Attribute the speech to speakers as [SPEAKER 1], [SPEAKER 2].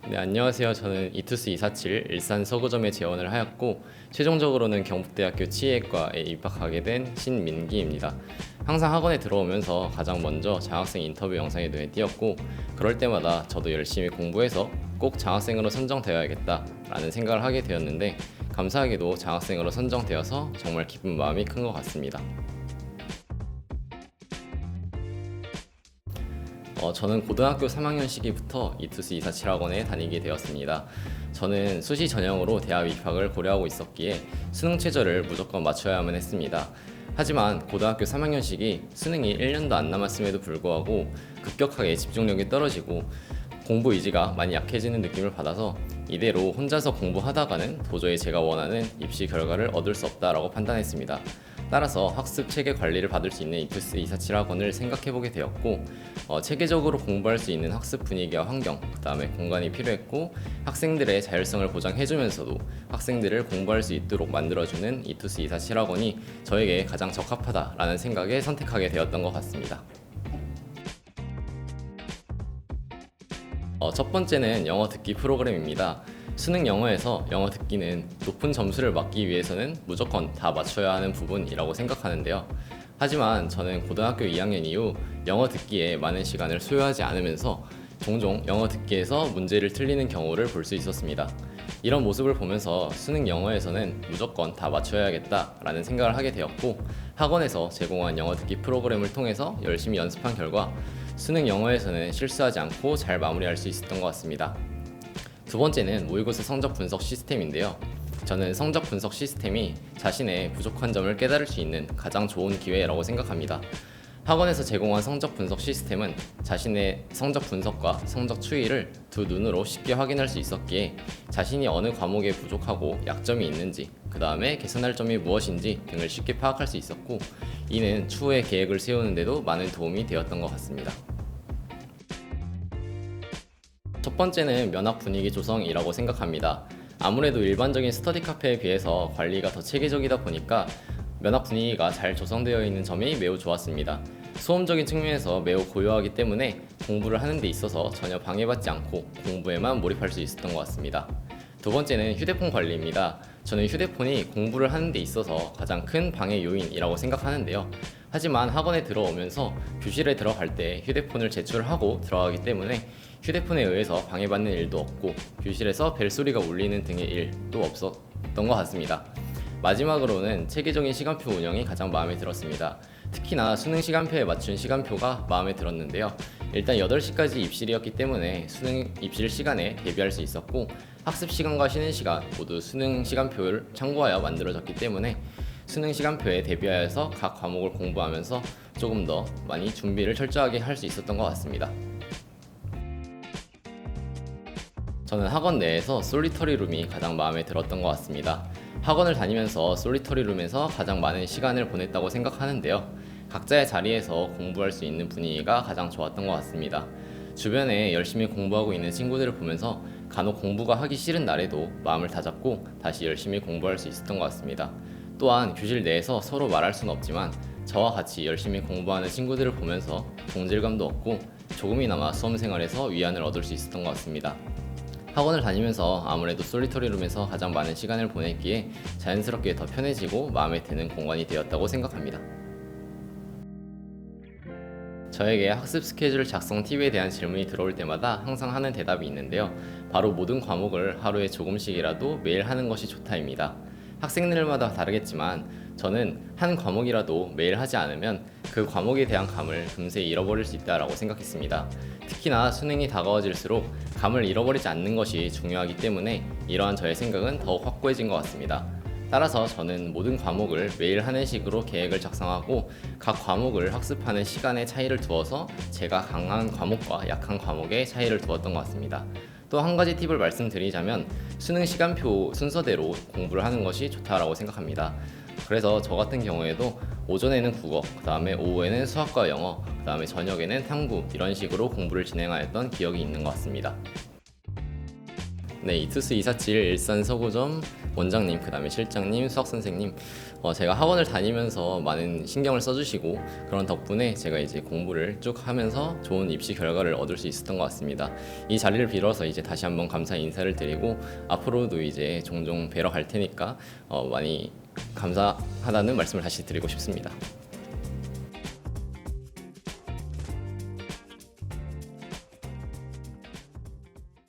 [SPEAKER 1] 네, 안녕하세요. 저는 이투스 247 일산 서구점에 재원을 하였고 최종적으로는 경북대학교 치의학과에 입학하게 된 신민기입니다. 항상 학원에 들어오면서 가장 먼저 장학생 인터뷰 영상에 눈에 띄었고 그럴 때마다 저도 열심히 공부해서 꼭 장학생으로 선정되어야겠다라는 생각을 하게 되었는데 감사하게도 장학생으로 선정되어서 정말 기쁜 마음이 큰 것 같습니다. 저는 고등학교 3학년 시기부터 이투스 247 학원에 다니게 되었습니다. 저는 수시 전형으로 대학 입학을 고려하고 있었기에 수능 최저를 무조건 맞춰야만 했습니다. 하지만 고등학교 3학년 시기 수능이 1년도 안 남았음에도 불구하고 급격하게 집중력이 떨어지고 공부 의지가 많이 약해지는 느낌을 받아서 이대로 혼자서 공부하다가는 도저히 제가 원하는 입시 결과를 얻을 수 없다라고 판단했습니다. 따라서 학습 체계 관리를 받을 수 있는 이투스 247 학원을 생각해보게 되었고 체계적으로 공부할 수 있는 학습 분위기와 환경, 그 다음에 공간이 필요했고 학생들의 자율성을 보장해주면서도 학생들을 공부할 수 있도록 만들어주는 이투스 247 학원이 저에게 가장 적합하다라는 생각에 선택하게 되었던 것 같습니다. 첫 번째는 영어 듣기 프로그램입니다. 수능 영어에서 영어 듣기는 높은 점수를 맞기 위해서는 무조건 다 맞춰야 하는 부분이라고 생각하는데요. 하지만 저는 고등학교 2학년 이후 영어 듣기에 많은 시간을 소요하지 않으면서 종종 영어 듣기에서 문제를 틀리는 경우를 볼 수 있었습니다. 이런 모습을 보면서 수능 영어에서는 무조건 다 맞춰야겠다라는 생각을 하게 되었고 학원에서 제공한 영어 듣기 프로그램을 통해서 열심히 연습한 결과 수능 영어에서는 실수하지 않고 잘 마무리할 수 있었던 것 같습니다. 두 번째는 모의고사 성적 분석 시스템인데요. 저는 성적 분석 시스템이 자신의 부족한 점을 깨달을 수 있는 가장 좋은 기회라고 생각합니다. 학원에서 제공한 성적 분석 시스템은 자신의 성적 분석과 성적 추이를 두 눈으로 쉽게 확인할 수 있었기에 자신이 어느 과목에 부족하고 약점이 있는지, 그 다음에 개선할 점이 무엇인지 등을 쉽게 파악할 수 있었고 이는 추후에 계획을 세우는 데도 많은 도움이 되었던 것 같습니다. 첫 번째는 면학 분위기 조성이라고 생각합니다. 아무래도 일반적인 스터디 카페에 비해서 관리가 더 체계적이다 보니까 면학 분위기가 잘 조성되어 있는 점이 매우 좋았습니다. 수험적인 측면에서 매우 고요하기 때문에 공부를 하는 데 있어서 전혀 방해받지 않고 공부에만 몰입할 수 있었던 것 같습니다. 두 번째는 휴대폰 관리입니다. 저는 휴대폰이 공부를 하는 데 있어서 가장 큰 방해 요인이라고 생각하는데요. 하지만 학원에 들어오면서 교실에 들어갈 때 휴대폰을 제출하고 들어가기 때문에 휴대폰에 의해서 방해받는 일도 없고 교실에서 벨소리가 울리는 등의 일도 없었던 것 같습니다. 마지막으로는 체계적인 시간표 운영이 가장 마음에 들었습니다. 특히나 수능 시간표에 맞춘 시간표가 마음에 들었는데요. 일단 8시까지 입실이었기 때문에 수능 입실 시간에 대비할 수 있었고 학습 시간과 쉬는 시간 모두 수능 시간표를 참고하여 만들어졌기 때문에 수능 시간표에 대비하여서 각 과목을 공부하면서 조금 더 많이 준비를 철저하게 할 수 있었던 것 같습니다. 저는 학원 내에서 솔리터리 룸이 가장 마음에 들었던 것 같습니다. 학원을 다니면서 솔리터리 룸에서 가장 많은 시간을 보냈다고 생각하는데요. 각자의 자리에서 공부할 수 있는 분위기가 가장 좋았던 것 같습니다. 주변에 열심히 공부하고 있는 친구들을 보면서 간혹 공부가 하기 싫은 날에도 마음을 다잡고 다시 열심히 공부할 수 있었던 것 같습니다. 또한 교실 내에서 서로 말할 수는 없지만 저와 같이 열심히 공부하는 친구들을 보면서 동질감도 얻고 조금이나마 수험 생활에서 위안을 얻을 수 있었던 것 같습니다. 학원을 다니면서 아무래도 솔리터리 룸에서 가장 많은 시간을 보냈기에 자연스럽게 더 편해지고 마음에 드는 공간이 되었다고 생각합니다. 저에게 학습 스케줄 작성 팁에 대한 질문이 들어올 때마다 항상 하는 대답이 있는데요. 바로 모든 과목을 하루에 조금씩이라도 매일 하는 것이 좋다입니다. 학생들마다 다르겠지만 저는 한 과목이라도 매일 하지 않으면 그 과목에 대한 감을 금세 잃어버릴 수 있다고 생각했습니다. 특히나 수능이 다가워질수록 감을 잃어버리지 않는 것이 중요하기 때문에 이러한 저의 생각은 더욱 확고해진 것 같습니다. 따라서 저는 모든 과목을 매일 하는 식으로 계획을 작성하고 각 과목을 학습하는 시간의 차이를 두어서 제가 강한 과목과 약한 과목의 차이를 두었던 것 같습니다. 또 한 가지 팁을 말씀드리자면 수능 시간표 순서대로 공부를 하는 것이 좋다라고 생각합니다. 그래서 저 같은 경우에도 오전에는 국어, 그 다음에 오후에는 수학과 영어, 그 다음에 저녁에는 탐구 이런 식으로 공부를 진행하였던 기억이 있는 것 같습니다. 네, 이투스 247 일산 서구점 원장님, 그다음에 실장님, 수학 선생님, 제가 학원을 다니면서 많은 신경을 써주시고 그런 덕분에 제가 이제 공부를 쭉 하면서 좋은 입시 결과를 얻을 수 있었던 것 같습니다. 이 자리를 빌어서 이제 다시 한번 감사 인사를 드리고 앞으로도 이제 종종 뵈러 갈 테니까 많이 감사하다는 말씀을 다시 드리고 싶습니다.